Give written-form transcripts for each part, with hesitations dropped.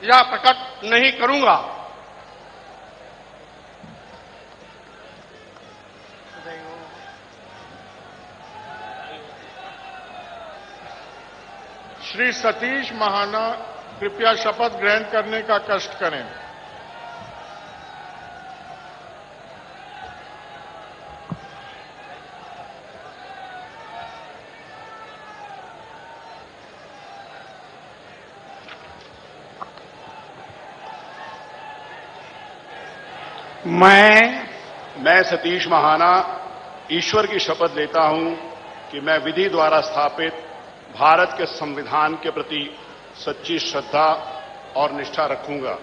या प्रकट नहीं करूंगा। श्री सतीश महाना कृपया शपथ ग्रहण करने का कष्ट करें। मैं सतीश महाना ईश्वर की शपथ लेता हूं कि मैं विधि द्वारा स्थापित भारत के संविधान के प्रति सच्ची श्रद्धा और निष्ठा रखूंगा।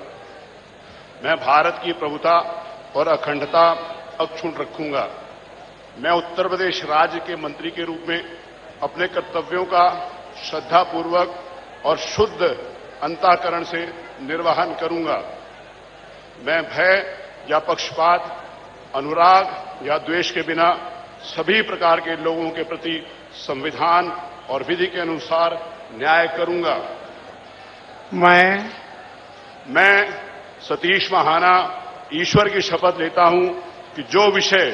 मैं भारत की प्रभुता और अखंडता अक्षुण्ण रखूंगा। मैं उत्तर प्रदेश राज्य के मंत्री के रूप में अपने कर्तव्यों का श्रद्धापूर्वक और शुद्ध अंतःकरण से निर्वहन करूंगा। मैं भय या पक्षपात, अनुराग या द्वेष के बिना सभी प्रकार के लोगों के प्रति संविधान और विधि के अनुसार न्याय करूंगा। मैं सतीश महाना ईश्वर की शपथ लेता हूं कि जो विषय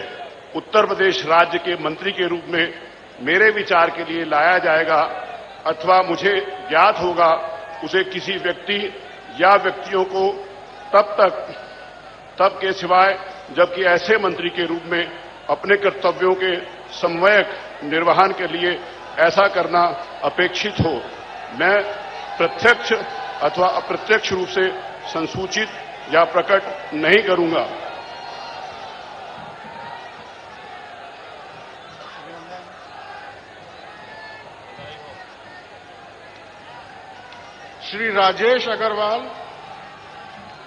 उत्तर प्रदेश राज्य के मंत्री के रूप में मेरे विचार के लिए लाया जाएगा अथवा मुझे ज्ञात होगा, उसे किसी व्यक्ति या व्यक्तियों को तब के सिवाय जबकि ऐसे मंत्री के रूप में अपने कर्तव्यों के सम्यक निर्वहन के लिए ऐसा करना अपेक्षित हो, मैं प्रत्यक्ष अथवा अप्रत्यक्ष रूप से संसूचित या प्रकट नहीं करूंगा। श्री राजेश अग्रवाल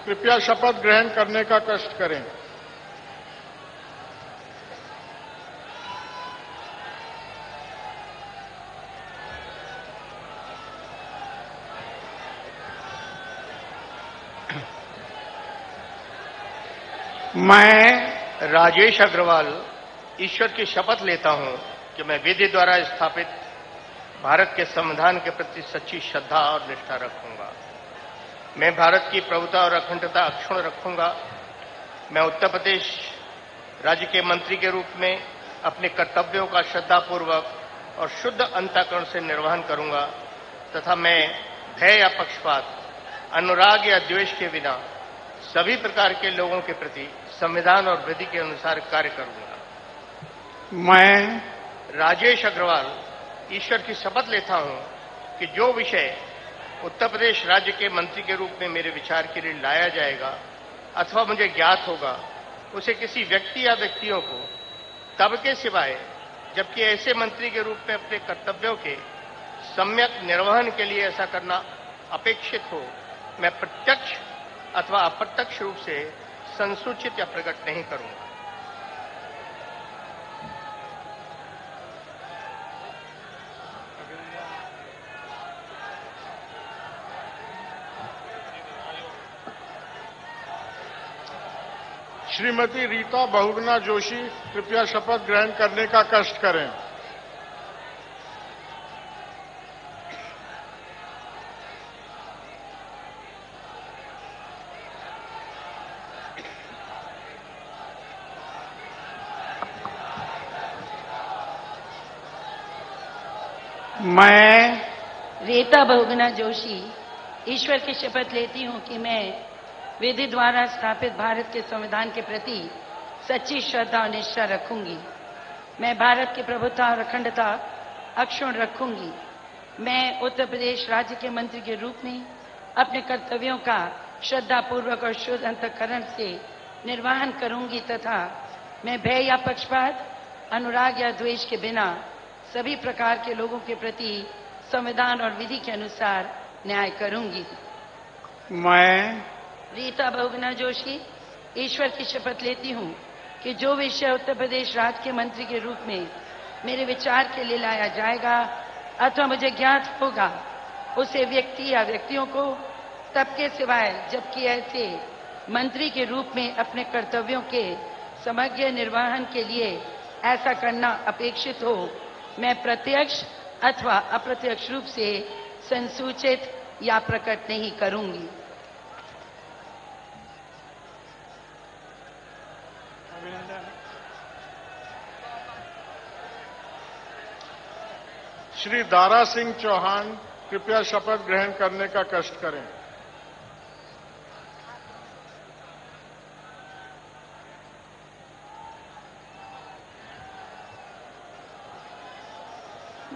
कृपया शपथ ग्रहण करने का कष्ट करें। मैं राजेश अग्रवाल ईश्वर की शपथ लेता हूं कि मैं विधि द्वारा स्थापित भारत के संविधान के प्रति सच्ची श्रद्धा और निष्ठा रखूंगा। मैं भारत की प्रभुता और अखंडता अक्षुण्ण रखूंगा। मैं उत्तर प्रदेश राज्य के मंत्री के रूप में अपने कर्तव्यों का श्रद्धापूर्वक और शुद्ध अंतःकरण से निर्वहन करूंगा तथा मैं भय या पक्षपात, अनुराग या द्वेष के बिना सभी प्रकार के लोगों के प्रति संविधान और विधि के अनुसार कार्य करूंगा। मैं राजेश अग्रवाल ईश्वर की शपथ लेता हूं कि जो विषय उत्तर प्रदेश राज्य के मंत्री के रूप में मेरे विचार के लिए लाया जाएगा अथवा मुझे ज्ञात होगा, उसे किसी व्यक्ति या व्यक्तियों को तब के सिवाय जबकि ऐसे मंत्री के रूप में अपने कर्तव्यों के सम्यक निर्वहन के लिए ऐसा करना अपेक्षित हो, मैं प्रत्यक्ष अथवा अप्रत्यक्ष रूप से संसूचित या प्रकट नहीं करूंगा। श्रीमती रीता बहुगुणा जोशी कृपया शपथ ग्रहण करने का कष्ट करें। मैं रीता बहुगुणा जोशी ईश्वर की शपथ लेती हूं कि मैं विधि द्वारा स्थापित भारत के संविधान के प्रति सच्ची श्रद्धा और निष्ठा रखूंगी। मैं भारत की प्रभुता और अखंडता अक्षुण्ण रखूंगी। मैं उत्तर प्रदेश राज्य के मंत्री के रूप में अपने कर्तव्यों का श्रद्धापूर्वक और शुद्ध अंतःकरण से निर्वहन करूंगी तथा मैं भय या पक्षपात, अनुराग या द्वेष के बिना सभी प्रकार के लोगों के प्रति संविधान और विधि के अनुसार न्याय करूंगी। मैं रीता बहुगुणा जोशी ईश्वर की शपथ लेती हूं कि जो विषय उत्तर प्रदेश राज्य के मंत्री के रूप में मेरे विचार के लिए लाया जाएगा अथवा मुझे ज्ञात होगा, उसे व्यक्ति या व्यक्तियों को तब के सिवाय जबकि ऐसे मंत्री के रूप में अपने कर्तव्यों के समग्र निर्वहन के लिए ऐसा करना अपेक्षित हो, मैं प्रत्यक्ष अथवा अप्रत्यक्ष रूप से संसूचित या प्रकट नहीं करूंगी। श्री दारा सिंह चौहान कृपया शपथ ग्रहण करने का कष्ट करें।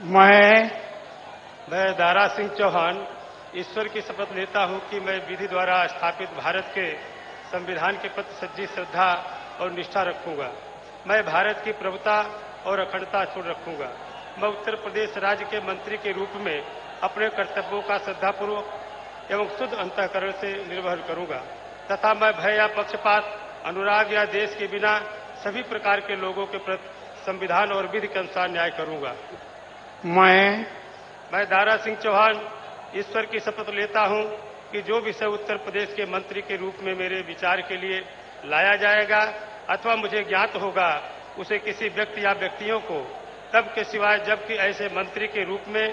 मैं दारा सिंह चौहान ईश्वर की शपथ लेता हूं कि मैं विधि द्वारा स्थापित भारत के संविधान के प्रति सच्ची श्रद्धा और निष्ठा रखूंगा। मैं भारत की प्रभुता और अखंडता छोड़ रखूंगा। मैं उत्तर प्रदेश राज्य के मंत्री के रूप में अपने कर्तव्यों का श्रद्धापूर्वक एवं शुद्ध अंतःकरण से निर्वहन करूंगा तथा मैं भय या पक्षपात, अनुराग या देश के बिना सभी प्रकार के लोगों के प्रति संविधान और विधि के अनुसार न्याय करूंगा। मैं दारा सिंह चौहान ईश्वर की शपथ लेता हूं कि जो विषय उत्तर प्रदेश के मंत्री के रूप में मेरे विचार के लिए लाया जाएगा अथवा मुझे ज्ञात होगा, उसे किसी व्यक्ति या व्यक्तियों को तब के सिवाय जबकि ऐसे मंत्री के रूप में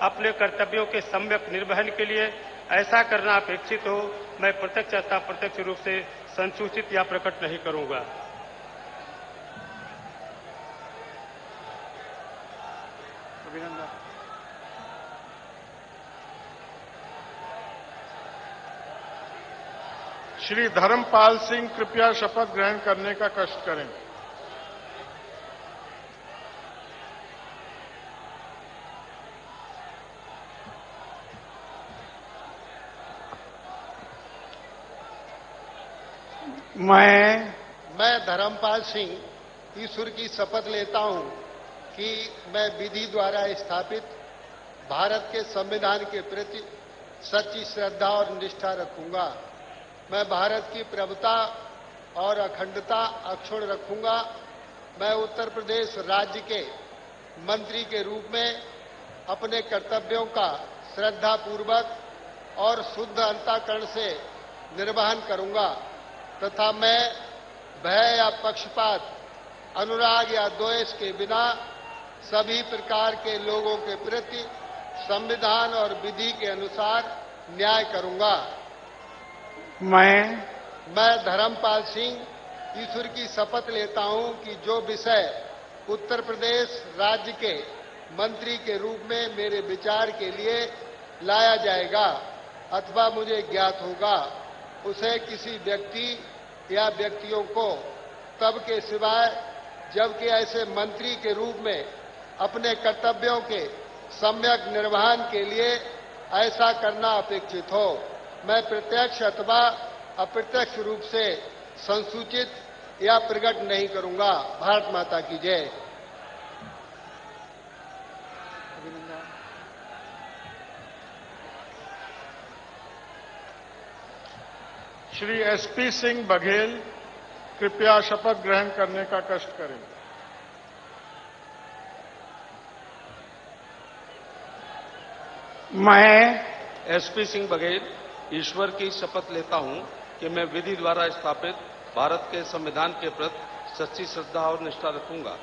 अपने कर्तव्यों के सम्यक निर्वहन के लिए ऐसा करना अपेक्षित हो, मैं प्रत्यक्ष अथवा अप्रत्यक्ष रूप से संसूचित या प्रकट नहीं करूंगा। श्री धर्मपाल सिंह कृपया शपथ ग्रहण करने का कष्ट करें। मैं धर्मपाल सिंह ईश्वर की शपथ लेता हूं कि मैं विधि द्वारा स्थापित भारत के संविधान के प्रति सच्ची श्रद्धा और निष्ठा रखूंगा। मैं भारत की प्रभुता और अखंडता अक्षुण्ण रखूंगा। मैं उत्तर प्रदेश राज्य के मंत्री के रूप में अपने कर्तव्यों का श्रद्धापूर्वक और शुद्ध अंतःकरण से निर्वहन करूंगा तथा मैं भय या पक्षपात, अनुराग या द्वेष के बिना सभी प्रकार के लोगों के प्रति संविधान और विधि के अनुसार न्याय करूंगा। मैं धर्मपाल सिंह ईश्वर की शपथ लेता हूं कि जो विषय उत्तर प्रदेश राज्य के मंत्री के रूप में मेरे विचार के लिए लाया जाएगा अथवा मुझे ज्ञात होगा, उसे किसी व्यक्ति या व्यक्तियों को तब के सिवाय जबकि ऐसे मंत्री के रूप में अपने कर्तव्यों के सम्यक निर्वहन के लिए ऐसा करना अपेक्षित हो, मैं प्रत्यक्ष अथवा अप्रत्यक्ष रूप से संसूचित या प्रकट नहीं करूंगा। भारत माता की जय। श्री एसपी सिंह बघेल कृपया शपथ ग्रहण करने का कष्ट करें। मैं एसपी सिंह बघेल ईश्वर की शपथ लेता हूं कि मैं विधि द्वारा स्थापित भारत के संविधान के प्रति सच्ची श्रद्धा और निष्ठा रखूंगा।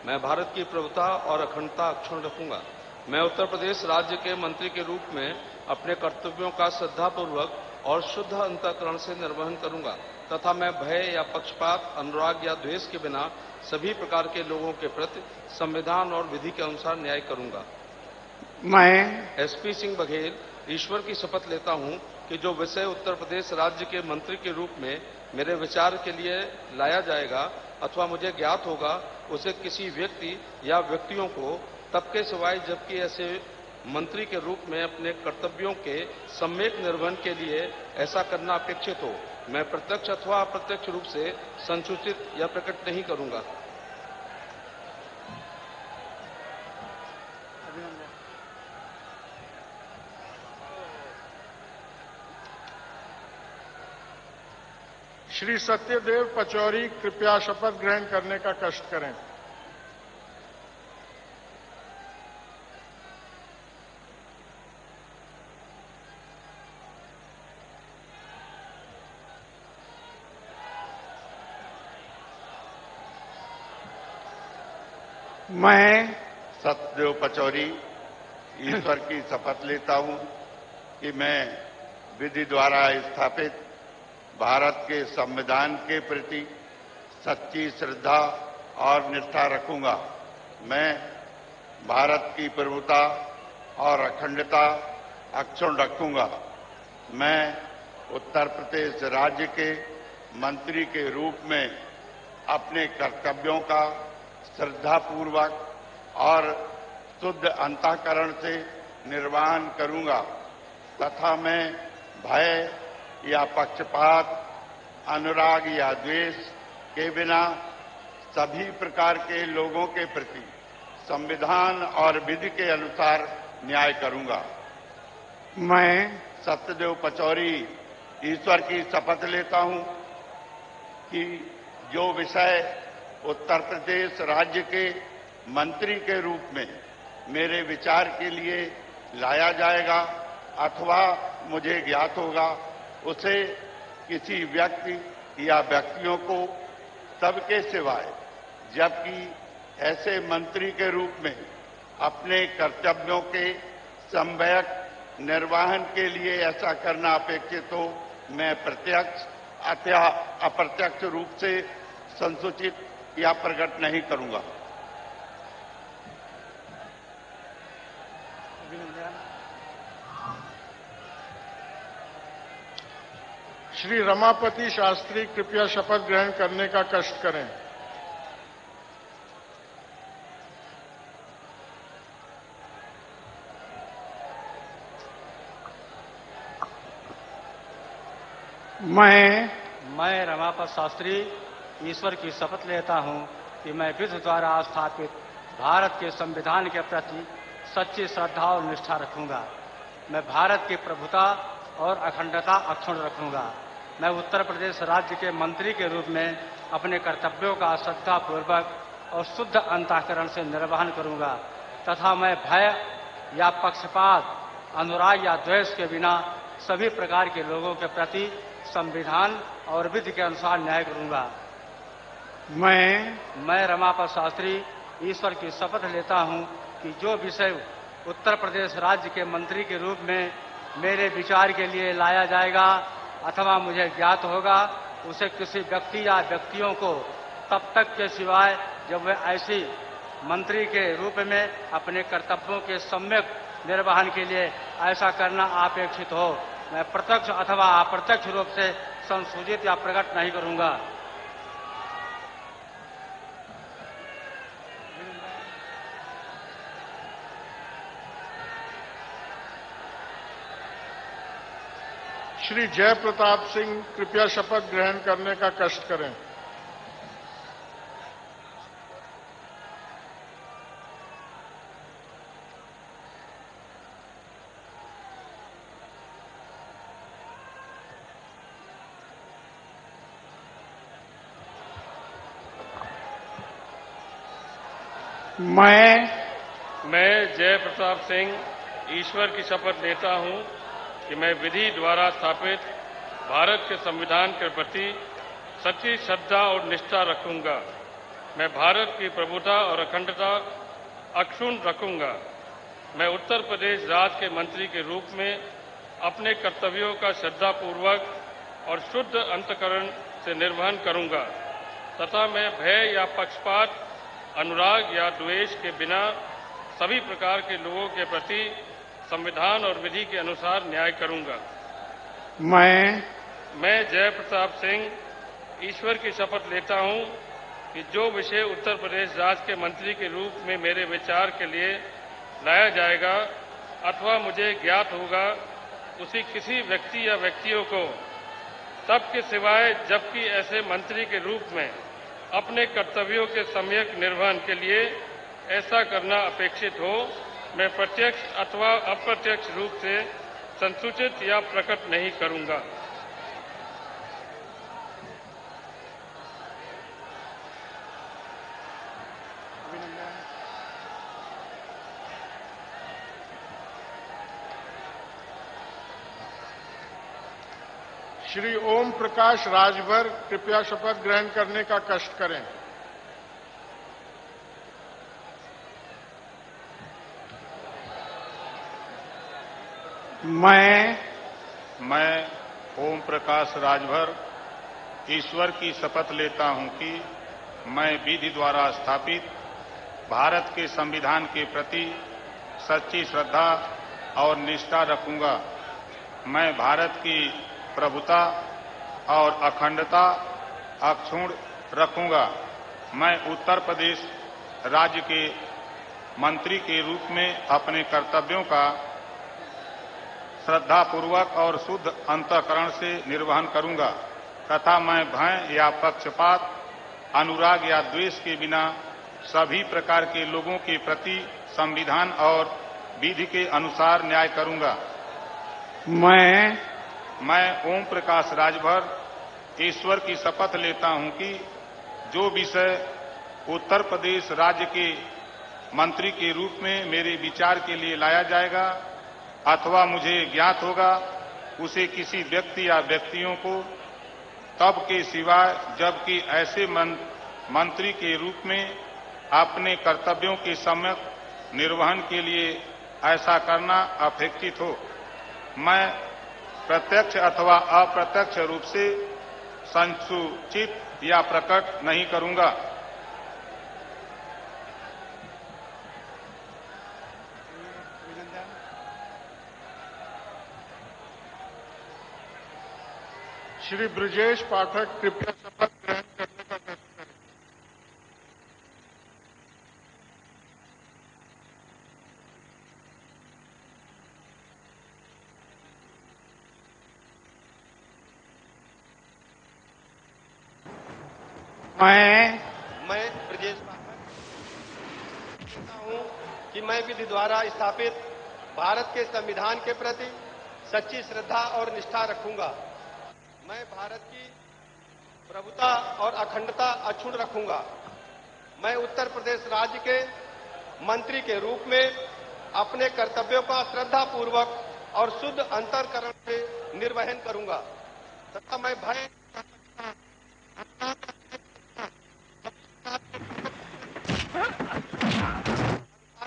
मैं भारत की प्रभुता और अखंडता अक्षुण्ण रखूंगा। मैं उत्तर प्रदेश राज्य के मंत्री के रूप में अपने कर्तव्यों का श्रद्धापूर्वक और शुद्ध अंतःकरण से निर्वहन करूंगा तथा मैं भय या पक्षपात, अनुराग या द्वेष के बिना सभी प्रकार के लोगों के प्रति संविधान और विधि के अनुसार न्याय करूंगा। मैं एसपी सिंह बघेल ईश्वर की शपथ लेता हूं कि जो विषय उत्तर प्रदेश राज्य के मंत्री के रूप में मेरे विचार के लिए लाया जाएगा अथवा मुझे ज्ञात होगा, उसे किसी व्यक्ति या व्यक्तियों को तब के सिवाय जबकि ऐसे मंत्री के रूप में अपने कर्तव्यों के सम्यक निर्वहन के लिए ऐसा करना अपेक्षित हो, मैं प्रत्यक्ष अथवा अप्रत्यक्ष रूप से संसूचित या प्रकट नहीं करूंगा। श्री सत्यदेव पचौरी कृपया शपथ ग्रहण करने का कष्ट करें। मैं सत्यदेव पचौरी ईश्वर की शपथ लेता हूं कि मैं विधि द्वारा स्थापित भारत के संविधान के प्रति सच्ची श्रद्धा और निष्ठा रखूंगा। मैं भारत की प्रभुता और अखंडता अक्षुण्ण रखूंगा। मैं उत्तर प्रदेश राज्य के मंत्री के रूप में अपने कर्तव्यों का श्रद्धापूर्वक और शुद्ध अंतःकरण से निर्वहन करूंगा तथा मैं भय या पक्षपात, अनुराग या द्वेष के बिना सभी प्रकार के लोगों के प्रति संविधान और विधि के अनुसार न्याय करूंगा। मैं सत्यदेव पचौरी ईश्वर की शपथ लेता हूं कि जो विषय उत्तर प्रदेश राज्य के मंत्री के रूप में मेरे विचार के लिए लाया जाएगा अथवा मुझे ज्ञात होगा, उसे किसी व्यक्ति या व्यक्तियों को सबके सिवाय, जबकि ऐसे मंत्री के रूप में अपने कर्तव्यों के सम्यक निर्वहन के लिए ऐसा करना अपेक्षित हो, मैं प्रत्यक्ष अथवा अप्रत्यक्ष रूप से संसूचित या प्रकट नहीं करूंगा। श्री रमापति शास्त्री कृपया शपथ ग्रहण करने का कष्ट करें। मैं रमापत शास्त्री ईश्वर की शपथ लेता हूं कि मैं विधि द्वारा स्थापित भारत के संविधान के प्रति सच्ची श्रद्धा और निष्ठा रखूंगा। मैं भारत की प्रभुता और अखंडता अक्षुण्ण रखूंगा। मैं उत्तर प्रदेश राज्य के मंत्री के रूप में अपने कर्तव्यों का श्रद्धापूर्वक और शुद्ध अंतःकरण से निर्वहन करूंगा तथा मैं भय या पक्षपात, अनुराग या द्वेष के बिना सभी प्रकार के लोगों के प्रति संविधान और विधि के अनुसार न्याय करूंगा। मैं रमापत शास्त्री ईश्वर की शपथ लेता हूं कि जो विषय उत्तर प्रदेश राज्य के मंत्री के रूप में मेरे विचार के लिए लाया जाएगा अथवा मुझे ज्ञात होगा, उसे किसी व्यक्ति या व्यक्तियों को तब तक के सिवाय जब वे ऐसी मंत्री के रूप में अपने कर्तव्यों के सम्यक निर्वहन के लिए ऐसा करना अपेक्षित हो, मैं प्रत्यक्ष अथवा अप्रत्यक्ष रूप से संसूचित या प्रकट नहीं करूंगा। श्री जय प्रताप सिंह कृपया शपथ ग्रहण करने का कष्ट करें। मैं जय प्रताप सिंह ईश्वर की शपथ लेता हूं कि मैं विधि द्वारा स्थापित भारत के संविधान के प्रति सच्ची श्रद्धा और निष्ठा रखूंगा। मैं भारत की प्रभुता और अखंडता अक्षुण्ण रखूंगा। मैं उत्तर प्रदेश राज्य के मंत्री के रूप में अपने कर्तव्यों का श्रद्धापूर्वक और शुद्ध अंतःकरण से निर्वहन करूंगा तथा मैं भय या पक्षपात, अनुराग या द्वेष के बिना सभी प्रकार के लोगों के प्रति संविधान और विधि के अनुसार न्याय करूंगा। मैं जय प्रताप सिंह ईश्वर की शपथ लेता हूं कि जो विषय उत्तर प्रदेश राज्य के मंत्री के रूप में मेरे विचार के लिए लाया जाएगा अथवा मुझे ज्ञात होगा, उसी किसी व्यक्ति या व्यक्तियों को तब के सिवाय जबकि ऐसे मंत्री के रूप में अपने कर्तव्यों के सम्यक निर्वहन के लिए ऐसा करना अपेक्षित हो, मैं प्रत्यक्ष अथवा अप्रत्यक्ष रूप से संसूचित या प्रकट नहीं करूंगा। श्री ओम प्रकाश राजभर कृपया शपथ ग्रहण करने का कष्ट करें। मैं ओम प्रकाश राजभर ईश्वर की शपथ लेता हूं कि मैं विधि द्वारा स्थापित भारत के संविधान के प्रति सच्ची श्रद्धा और निष्ठा रखूंगा। मैं भारत की प्रभुता और अखंडता अक्षुण्ण रखूंगा। मैं उत्तर प्रदेश राज्य के मंत्री के रूप में अपने कर्तव्यों का श्रद्धापूर्वक और शुद्ध अंतःकरण से निर्वहन करूंगा तथा मैं भय या पक्षपात, अनुराग या द्वेष के बिना सभी प्रकार के लोगों के प्रति संविधान और विधि के अनुसार न्याय करूंगा। मैं ओम प्रकाश राजभर ईश्वर की शपथ लेता हूं कि जो विषय उत्तर प्रदेश राज्य के मंत्री के रूप में मेरे विचार के लिए लाया जाएगा अथवा मुझे ज्ञात होगा, उसे किसी व्यक्ति या व्यक्तियों को तब के सिवाय जबकि ऐसे मंत्री के रूप में अपने कर्तव्यों के सम्यक निर्वहन के लिए ऐसा करना अपेक्षित हो, मैं प्रत्यक्ष अथवा अप्रत्यक्ष रूप से संसूचित या प्रकट नहीं करूंगा। श्री ब्रजेश पाठक कृपया शपथ ग्रहण करने का कष्ट करें। मैं ब्रजेश पाठक कहता हूं कि मैं विधि द्वारा स्थापित भारत के संविधान के प्रति सच्ची श्रद्धा और निष्ठा रखूंगा। मैं भारत की प्रभुता और अखंडता अक्षुण्ण रखूंगा। मैं उत्तर प्रदेश राज्य के मंत्री के रूप में अपने कर्तव्यों का श्रद्धापूर्वक और शुद्ध अंतःकरण से निर्वहन करूंगा तथा मैं भय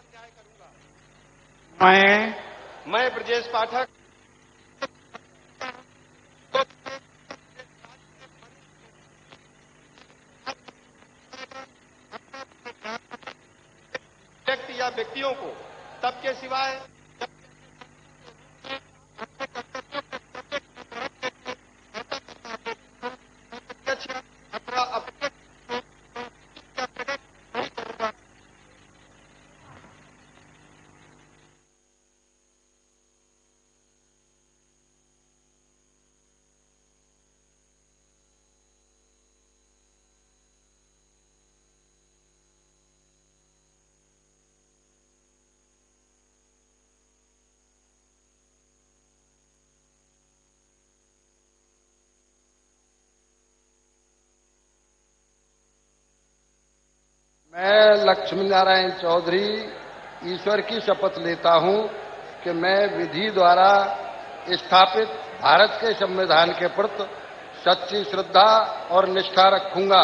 न्याय करूंगा। मैं ब्रजेश पाठक व्यक्ति या व्यक्तियों को तब के सिवाय मैं लक्ष्मी नारायण चौधरी ईश्वर की शपथ लेता हूं कि मैं विधि द्वारा स्थापित भारत के संविधान के प्रति सच्ची श्रद्धा और निष्ठा रखूंगा।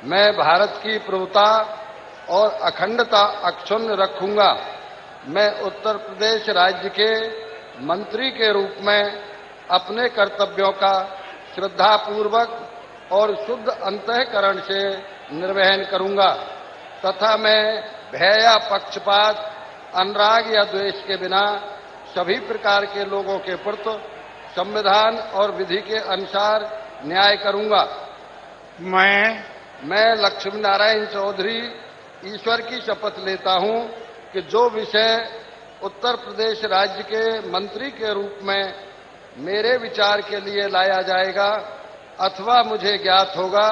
मैं भारत की प्रभुता और अखंडता अक्षुण्ण रखूंगा। मैं उत्तर प्रदेश राज्य के मंत्री के रूप में अपने कर्तव्यों का श्रद्धापूर्वक और शुद्ध अंतःकरण से निर्वहन करूंगा तथा मैं भय या पक्षपात, अनुराग या द्वेष के बिना सभी प्रकार के लोगों के प्रति संविधान और विधि के अनुसार न्याय करूंगा। मैं लक्ष्मी नारायण चौधरी ईश्वर की शपथ लेता हूं कि जो विषय उत्तर प्रदेश राज्य के मंत्री के रूप में मेरे विचार के लिए लाया जाएगा अथवा मुझे ज्ञात होगा,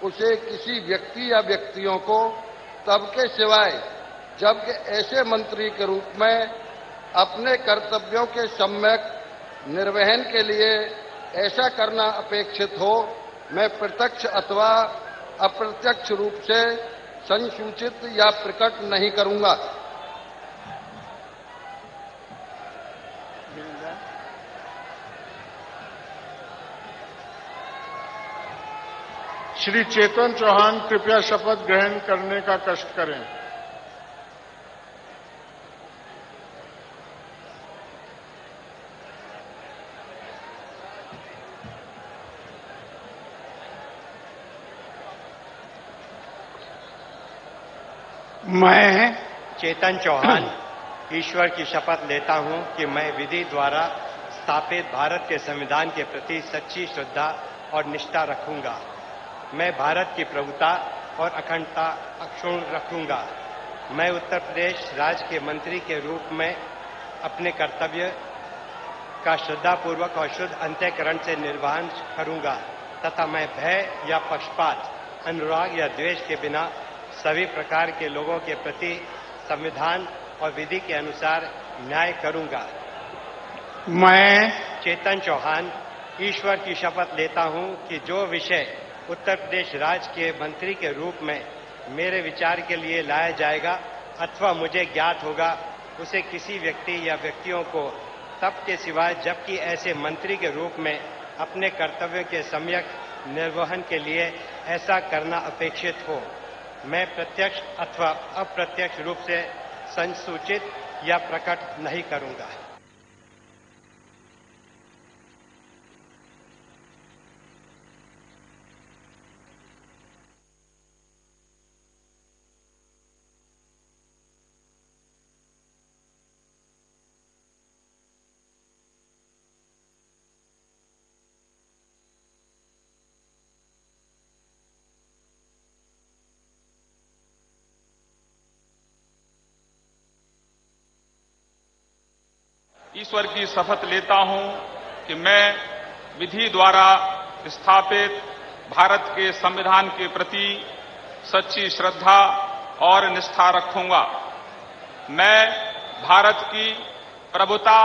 उसे किसी व्यक्ति या व्यक्तियों को तब के सिवाय जबकि ऐसे मंत्री के रूप में अपने कर्तव्यों के सम्यक निर्वहन के लिए ऐसा करना अपेक्षित हो, मैं प्रत्यक्ष अथवा अप्रत्यक्ष रूप से संसूचित या प्रकट नहीं करूंगा। श्री चेतन चौहान कृपया शपथ ग्रहण करने का कष्ट करें। मैं चेतन चौहान ईश्वर की शपथ लेता हूं कि मैं विधि द्वारा स्थापित भारत के संविधान के प्रति सच्ची श्रद्धा और निष्ठा रखूंगा। मैं भारत की प्रभुता और अखंडता अक्षुण्ण रखूंगा। मैं उत्तर प्रदेश राज्य के मंत्री के रूप में अपने कर्तव्य का श्रद्धापूर्वक और शुद्ध अंतःकरण से निर्वहन करूंगा तथा मैं भय या पक्षपात, अनुराग या द्वेष के बिना सभी प्रकार के लोगों के प्रति संविधान और विधि के अनुसार न्याय करूंगा। मैं चेतन चौहान ईश्वर की शपथ लेता हूं कि जो विषय उत्तर प्रदेश राज्य के मंत्री के रूप में मेरे विचार के लिए लाया जाएगा अथवा मुझे ज्ञात होगा, उसे किसी व्यक्ति या व्यक्तियों को तब के सिवाय जबकि ऐसे मंत्री के रूप में अपने कर्तव्य के सम्यक निर्वहन के लिए ऐसा करना अपेक्षित हो, मैं प्रत्यक्ष अथवा अप्रत्यक्ष रूप से संसूचित या प्रकट नहीं करूंगा। ईश्वर की शपथ लेता हूं कि मैं विधि द्वारा स्थापित भारत के संविधान के प्रति सच्ची श्रद्धा और निष्ठा रखूंगा। मैं भारत की प्रभुता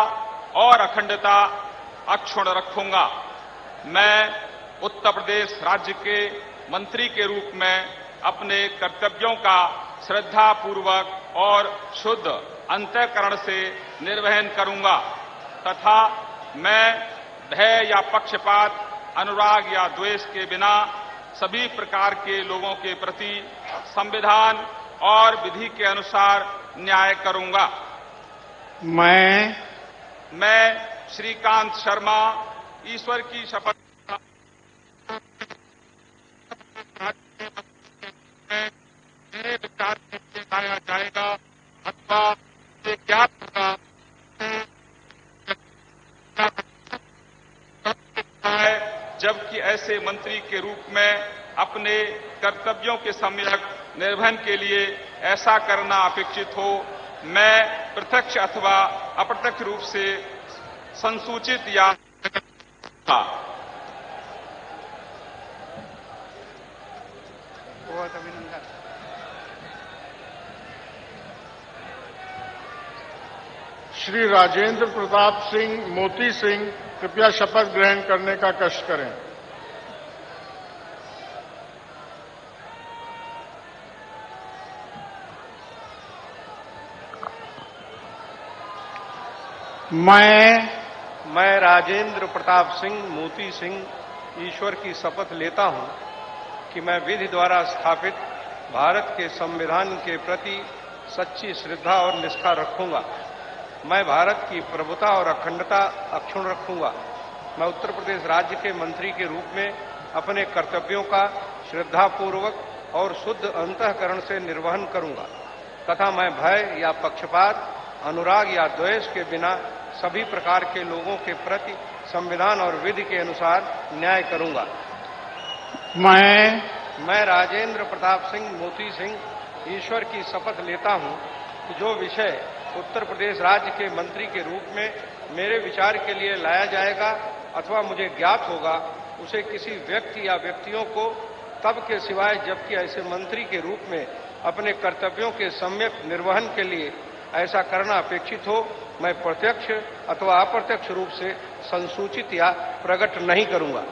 और अखंडता अक्षुण्ण रखूंगा। मैं उत्तर प्रदेश राज्य के मंत्री के रूप में अपने कर्तव्यों का श्रद्धापूर्वक और शुद्ध अंतःकरण से निर्वहन करूंगा तथा मैं भय या पक्षपात, अनुराग या द्वेष के बिना सभी प्रकार के लोगों के प्रति संविधान और विधि के अनुसार न्याय करूंगा। मैं श्रीकांत शर्मा ईश्वर की शपथ मेरे विचार से लाया जाएगा अथवा क्या होगा जबकि ऐसे मंत्री के रूप में अपने कर्तव्यों के सम्यक निर्वहन के लिए ऐसा करना अपेक्षित हो, मैं प्रत्यक्ष अथवा अप्रत्यक्ष रूप से संसूचित या बहुत अभिनंदन। श्री राजेंद्र प्रताप सिंह मोती सिंह कृपया शपथ ग्रहण करने का कष्ट करें। मैं राजेंद्र प्रताप सिंह मोती सिंह ईश्वर की शपथ लेता हूं कि मैं विधि द्वारा स्थापित भारत के संविधान के प्रति सच्ची श्रद्धा और निष्ठा रखूंगा। मैं भारत की प्रभुता और अखंडता अक्षुण्ण रखूंगा। मैं उत्तर प्रदेश राज्य के मंत्री के रूप में अपने कर्तव्यों का श्रद्धापूर्वक और शुद्ध अंतःकरण से निर्वहन करूंगा तथा मैं भय या पक्षपात, अनुराग या द्वेष के बिना सभी प्रकार के लोगों के प्रति संविधान और विधि के अनुसार न्याय करूंगा। मैं राजेंद्र प्रताप सिंह मोती सिंह ईश्वर की शपथ लेता हूं कि जो विषय उत्तर प्रदेश राज्य के मंत्री के रूप में मेरे विचार के लिए लाया जाएगा अथवा मुझे ज्ञात होगा, उसे किसी व्यक्ति या व्यक्तियों को तब के सिवाय जबकि ऐसे मंत्री के रूप में अपने कर्तव्यों के सम्यक निर्वहन के लिए ऐसा करना अपेक्षित हो, मैं प्रत्यक्ष अथवा अप्रत्यक्ष रूप से संसूचित या प्रकट नहीं करूंगा।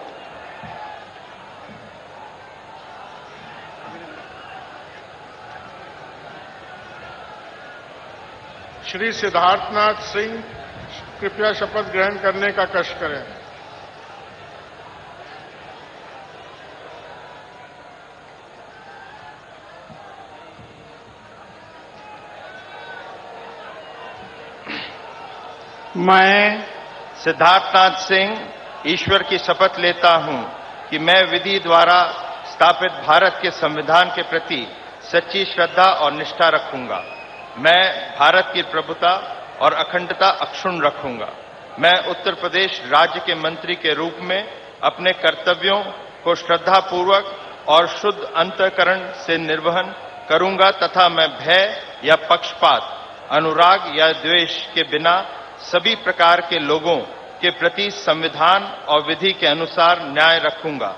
श्री सिद्धार्थनाथ सिंह कृपया शपथ ग्रहण करने का कष्ट करें। मैं सिद्धार्थनाथ सिंह ईश्वर की शपथ लेता हूं कि मैं विधि द्वारा स्थापित भारत के संविधान के प्रति सच्ची श्रद्धा और निष्ठा रखूंगा। मैं भारत की प्रभुता और अखंडता अक्षुण्ण रखूंगा। मैं उत्तर प्रदेश राज्य के मंत्री के रूप में अपने कर्तव्यों को श्रद्धापूर्वक और शुद्ध अंतःकरण से निर्वहन करूंगा तथा मैं भय या पक्षपात, अनुराग या द्वेष के बिना सभी प्रकार के लोगों के प्रति संविधान और विधि के अनुसार न्याय रखूंगा।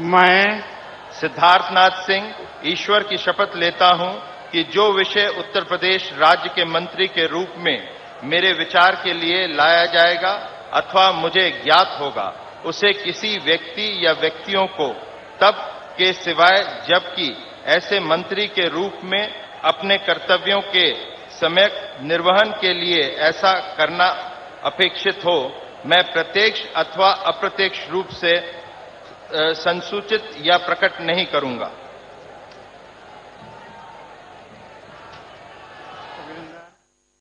मैं सिद्धार्थनाथ सिंह ईश्वर की शपथ लेता हूं कि जो विषय उत्तर प्रदेश राज्य के मंत्री के रूप में मेरे विचार के लिए लाया जाएगा अथवा मुझे ज्ञात होगा, उसे किसी व्यक्ति या व्यक्तियों को तब के सिवाय जबकि ऐसे मंत्री के रूप में अपने कर्तव्यों के सम्यक निर्वहन के लिए ऐसा करना अपेक्षित हो, मैं प्रत्यक्ष अथवा अप्रत्यक्ष रूप से संसूचित या प्रकट नहीं करूंगा।